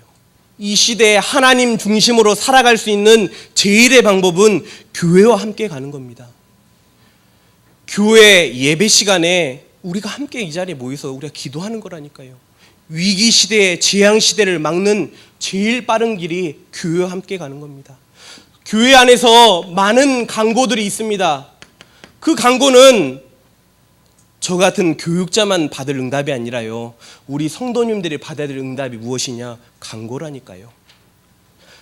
이 시대에 하나님 중심으로 살아갈 수 있는 제일의 방법은 교회와 함께 가는 겁니다. 교회 예배 시간에 우리가 함께 이 자리에 모여서 우리가 기도하는 거라니까요. 위기 시대에 재앙 시대를 막는 제일 빠른 길이 교회와 함께 가는 겁니다. 교회 안에서 많은 강고들이 있습니다. 그 강고는 저 같은 교육자만 받을 응답이 아니라요, 우리 성도님들이 받아야 될 응답이 무엇이냐? 강고라니까요.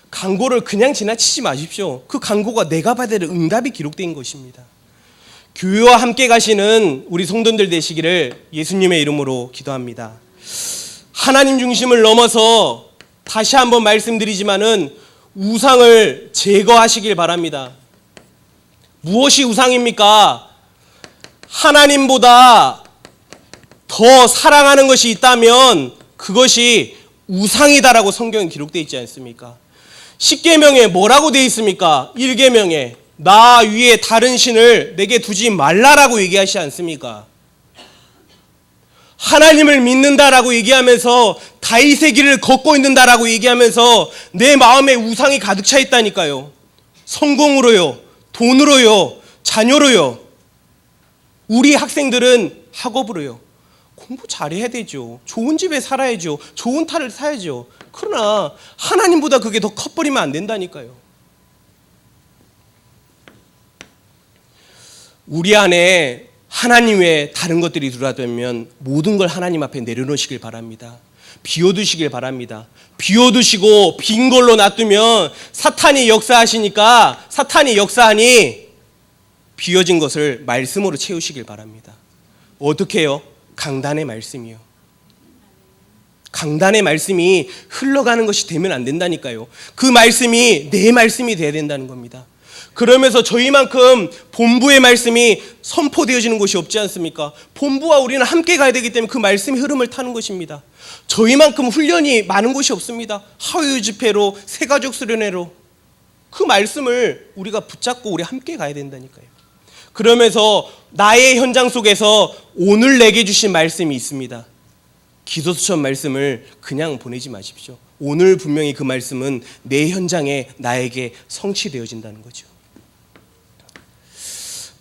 강고를 그냥 지나치지 마십시오. 그 강고가 내가 받아야 될 응답이 기록된 것입니다. 교회와 함께 가시는 우리 성도님들 되시기를 예수님의 이름으로 기도합니다. 하나님 중심을 넘어서 다시 한번 말씀드리지만은 우상을 제거하시길 바랍니다. 무엇이 우상입니까? 하나님보다 더 사랑하는 것이 있다면 그것이 우상이다라고 성경에 기록되어 있지 않습니까? 10계명에 뭐라고 되어 있습니까? 1계명에 나 위에 다른 신을 내게 두지 말라라고 얘기하시지 않습니까? 하나님을 믿는다라고 얘기하면서 다윗의 길을 걷고 있는다라고 얘기하면서 내 마음에 우상이 가득 차 있다니까요. 성공으로요, 돈으로요, 자녀로요. 우리 학생들은 학업으로요. 공부 잘해야 되죠. 좋은 집에 살아야죠. 좋은 차를 사야죠. 그러나 하나님보다 그게 더 커버리면 안 된다니까요. 우리 안에 하나님 외에 다른 것들이 들어가면 모든 걸 하나님 앞에 내려놓으시길 바랍니다. 비워두시길 바랍니다. 비워두시고 빈 걸로 놔두면 사탄이 역사하시니까 사탄이 역사하니 비워진 것을 말씀으로 채우시길 바랍니다. 어떻게 해요? 강단의 말씀이요. 강단의 말씀이 흘러가는 것이 되면 안 된다니까요. 그 말씀이 내 말씀이 돼야 된다는 겁니다. 그러면서 저희만큼 본부의 말씀이 선포되어지는 곳이 없지 않습니까? 본부와 우리는 함께 가야 되기 때문에 그 말씀의 흐름을 타는 것입니다. 저희만큼 훈련이 많은 곳이 없습니다. 하유 집회로, 새가족 수련회로 그 말씀을 우리가 붙잡고 우리 함께 가야 된다니까요. 그러면서 나의 현장 속에서 오늘 내게 주신 말씀이 있습니다. 기도수천 말씀을 그냥 보내지 마십시오. 오늘 분명히 그 말씀은 내 현장에 나에게 성취되어진다는 거죠.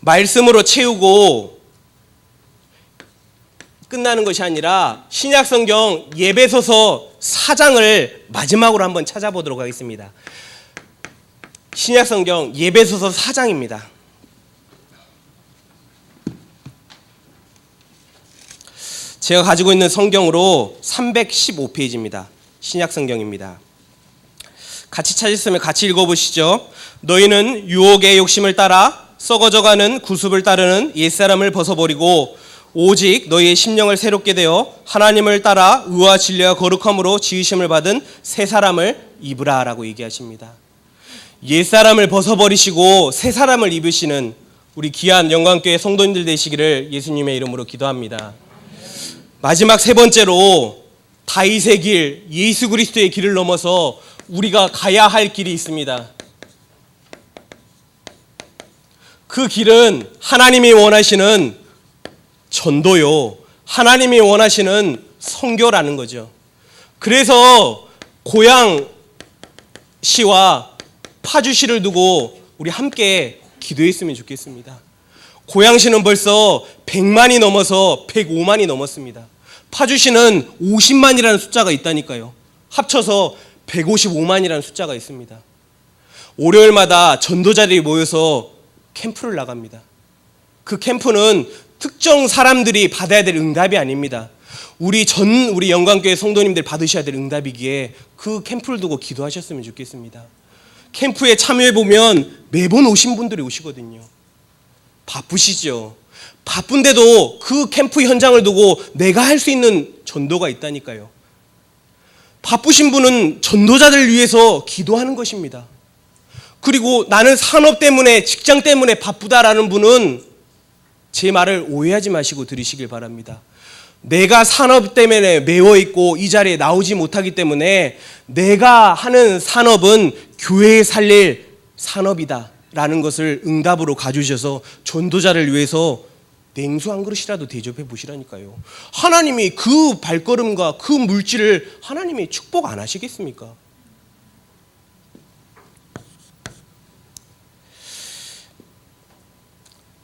말씀으로 채우고 끝나는 것이 아니라 신약성경 예배소서 4장을 마지막으로 한번 찾아보도록 하겠습니다. 신약성경 예배소서 4장입니다. 제가 가지고 있는 성경으로 315페이지입니다. 신약성경입니다. 같이 찾으시면 같이 읽어보시죠. 너희는 유혹의 욕심을 따라 썩어져가는 구습을 따르는 옛사람을 벗어버리고 오직 너희의 심령을 새롭게 되어 하나님을 따라 의와 진리와 거룩함으로 지으심을 받은 새 사람을 입으라 라고 얘기하십니다. 옛사람을 벗어버리시고 새 사람을 입으시는 우리 귀한 영광교회 성도님들 되시기를 예수님의 이름으로 기도합니다. 마지막 세 번째로 다윗의 길, 예수 그리스도의 길을 넘어서 우리가 가야 할 길이 있습니다. 그 길은 하나님이 원하시는 전도요, 하나님이 원하시는 선교라는 거죠. 그래서 고양시와 파주시를 두고 우리 함께 기도했으면 좋겠습니다. 고양시는 벌써 100만이 넘어서 105만이 넘었습니다. 파주시는 50만이라는 숫자가 있다니까요. 합쳐서 155만이라는 숫자가 있습니다. 월요일마다 전도자들이 모여서 캠프를 나갑니다. 그 캠프는 특정 사람들이 받아야 될 응답이 아닙니다. 우리 영광교회 성도님들 받으셔야 될 응답이기에 그 캠프를 두고 기도하셨으면 좋겠습니다. 캠프에 참여해보면 매번 오신 분들이 오시거든요. 바쁘시죠. 바쁜데도 그 캠프 현장을 두고 내가 할 수 있는 전도가 있다니까요. 바쁘신 분은 전도자들 위해서 기도하는 것입니다. 그리고 나는 산업 때문에, 직장 때문에 바쁘다라는 분은 제 말을 오해하지 마시고 들으시길 바랍니다. 내가 산업 때문에 매워 있고 이 자리에 나오지 못하기 때문에 내가 하는 산업은 교회에 살릴 산업이다 라는 것을 응답으로 가져주셔서 전도자를 위해서 냉수 한 그릇이라도 대접해 보시라니까요. 하나님이 그 발걸음과 그 물질을 하나님이 축복 안 하시겠습니까?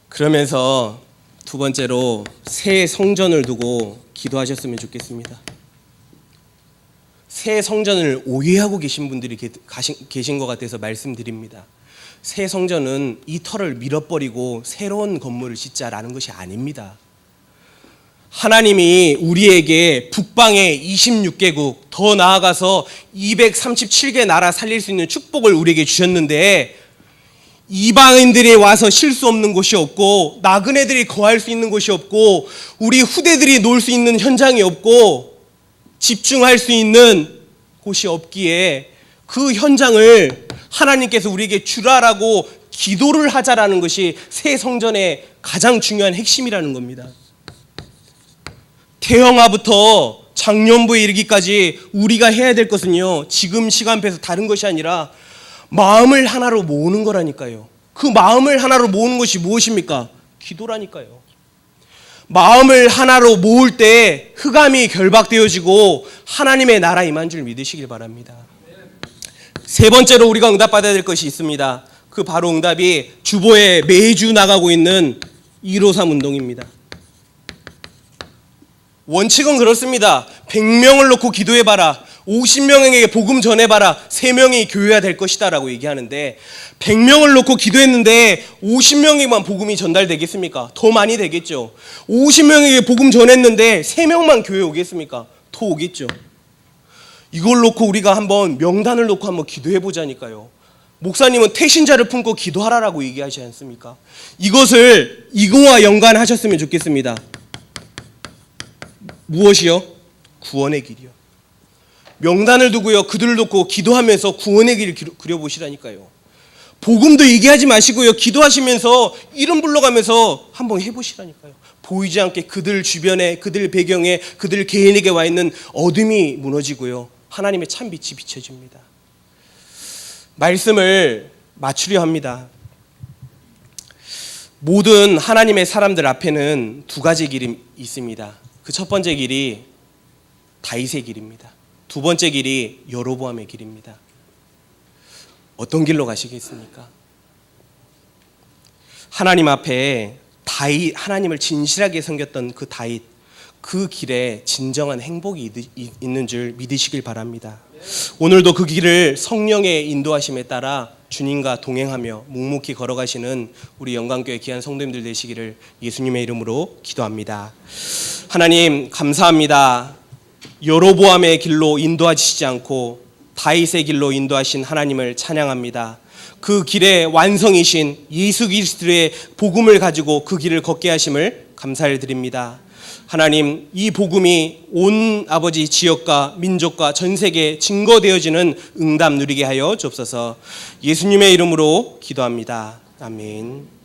그러면서 두 번째로 새 성전을 두고 기도하셨으면 좋겠습니다. 새 성전을 오해하고 계신 분들이 계신 것 같아서 말씀드립니다. 새 성전은 이 터를 밀어버리고 새로운 건물을 짓자라는 것이 아닙니다. 하나님이 우리에게 북방의 26개국, 더 나아가서 237개 나라 살릴 수 있는 축복을 우리에게 주셨는데 이방인들이 와서 쉴 수 없는 곳이 없고 나그네들이 거할 수 있는 곳이 없고 우리 후대들이 놀 수 있는 현장이 없고 집중할 수 있는 곳이 없기에 그 현장을 하나님께서 우리에게 주라라고 기도를 하자라는 것이 새 성전의 가장 중요한 핵심이라는 겁니다. 태영아부터 장년부에 이르기까지 우리가 해야 될 것은요, 지금 시간표에서 다른 것이 아니라 마음을 하나로 모으는 거라니까요. 그 마음을 하나로 모으는 것이 무엇입니까? 기도라니까요. 마음을 하나로 모을 때 흑암이 결박되어지고 하나님의 나라 임한 줄 믿으시길 바랍니다. 세 번째로 우리가 응답받아야 될 것이 있습니다. 그 바로 응답이 주보에 매주 나가고 있는 153 운동입니다. 원칙은 그렇습니다. 100명을 놓고 기도해봐라, 50명에게 복음 전해봐라, 3명이 교회가 될 것이다 라고 얘기하는데, 100명을 놓고 기도했는데 50명에만 복음이 전달되겠습니까? 더 많이 되겠죠. 50명에게 복음 전했는데 3명만 교회 오겠습니까? 더 오겠죠. 이걸 놓고 우리가 한번 명단을 놓고 한번 기도해보자니까요. 목사님은 태신자를 품고 기도하라라고 얘기하지 않습니까? 이것을 이거와 연관하셨으면 좋겠습니다. 무엇이요? 구원의 길이요. 명단을 두고요, 그들을 놓고 기도하면서 구원의 길을 그려보시라니까요. 복음도 얘기하지 마시고요, 기도하시면서 이름 불러가면서 한번 해보시라니까요. 보이지 않게 그들 주변에, 그들 배경에, 그들 개인에게 와 있는 어둠이 무너지고요, 하나님의 참 빛이 비춰집니다. 말씀을 맞추려 합니다. 모든 하나님의 사람들 앞에는 두 가지 길이 있습니다. 그 첫 번째 길이 다윗의 길입니다. 두 번째 길이 여로보암의 길입니다. 어떤 길로 가시겠습니까? 하나님 앞에 다윗, 하나님을 진실하게 섬겼던 그 다윗, 그 길에 진정한 행복이 있는 줄 믿으시길 바랍니다. 오늘도 그 길을 성령의 인도하심에 따라 주님과 동행하며 묵묵히 걸어가시는 우리 영광교회 귀한 성도님들 되시기를 예수님의 이름으로 기도합니다. 하나님 감사합니다. 여로보암의 길로 인도하시지 않고 다윗의 길로 인도하신 하나님을 찬양합니다. 그 길의 완성이신 예수 그리스도의 복음을 가지고 그 길을 걷게 하심을 감사를 드립니다. 하나님, 이 복음이 온 아버지 지역과 민족과 전 세계에 증거되어지는 응답 누리게 하여 주옵소서. 예수님의 이름으로 기도합니다. 아멘.